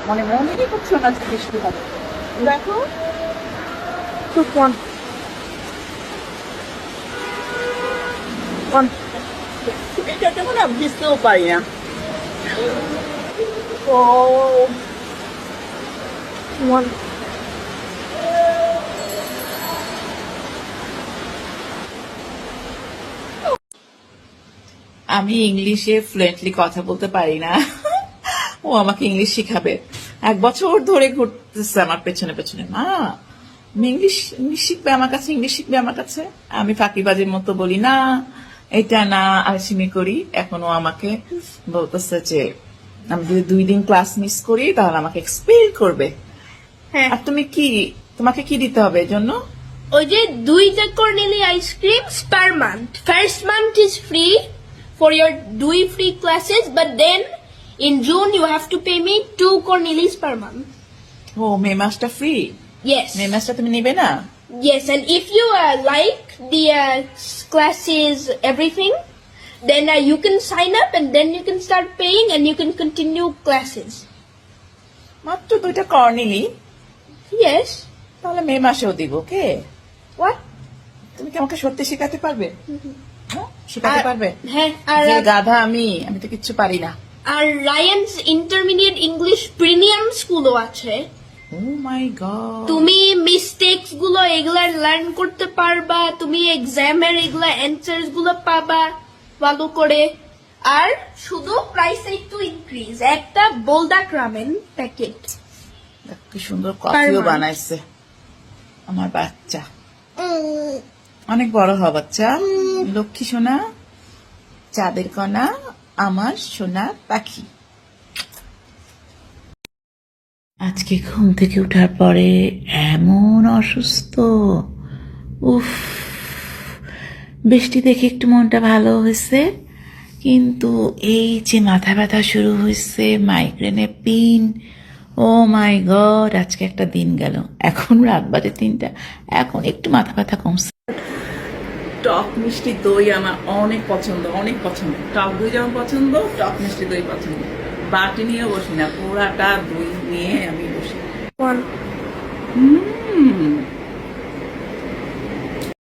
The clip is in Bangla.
মনে মনেরই করছো না বৃষ্টি হবে। দেখো খুব কম কম এটা কেমন বুঝতেও পারি না। ও আমি ইংলিশে ফ্লুয়েন্টলি কথা বলতে পারি না। ও আমাকে ইংলিশ শিখাবে। 1 বছর ধরে ঘুরতেছে আমার পেছনে পেছনে, মা ইংলিশ ইংলিশ শিখবে আমার কাছে, ইংলিশ শিখবে আমার কাছে। আমি ফাঁকিবাজের মতো বলি না, এটা না, আলসিমি করি। এখনো আমাকে বলতেছে যে আমি যদি 2 দিন ক্লাস মিস করি তাহলে আমাকে এক্সপেল করবে। হ্যাঁ, আর তোমাকে কি দিতে হবে এর জন্য? ওই যে 2টা কর্নেলি ice creams per month. First month is free for your 2 free classes, but then in June you have to pay me 2 Cornelis per month. ও মে মাসটা ফ্রি? Yes. মে মাসটা তুমি নিবে না? Yes, and if you like the classes, everything, then you can sign up and then you can start paying and you can continue classes. মাত্র 2টা কর্নেলি? Yes. তাহলে মে মাসেও দিব। ওকে, What? তুমি কি আমাকে সত্যি শেখাতে পারবে? হ্যাঁ, শেখাতে পারবে? হ্যাঁ, যে গাধা আমি তো কিচ্ছু পারি না। আর রায়ানস ইন্টারমিডিয়েট ইংলিশ প্রিমিয়াম স্কুলও আছে। ও মাই গড, তুমি মিস্টেকস গুলো এগুলা লার্ন করতে পারবা, তুমি এক্সামের এগুলা অ্যান্সার্স গুলো পাবা ভালো করে। আর শুধু প্রাইস একটু ইনক্রিজ, একটা বোলডাক রামেন প্যাকেট। কি সুন্দর কফিও month. বানাইছে আমার বাচ্চা। অনেক বড় হওয়া বাচ্চা, লক্ষ্মী সোনা, চাঁদের কণা, আমার সোনা পাখি। আজকে ঘুম থেকে ওঠার পরে এমন অসুস্থ, উফ। বৃষ্টি দেখে একটু মনটা ভালো হয়েছে, কিন্তু এই যে মাথা ব্যথা শুরু হয়েছে, মাইগ্রেনের পিন, ও মাই গড, আজকে একটা দিন গেল। এখন রাত বাজে 3টা, এখন একটু মাথা ব্যথা কমছে। টক মিষ্টি দই আমার অনেক পছন্দ, অনেক পছন্দ। টক দই যেমন পছন্দ, টক মিষ্টি দই পছন্দ। বাটি নিয়ে বসি না, পুরাটা দই নিয়ে আমি বসি।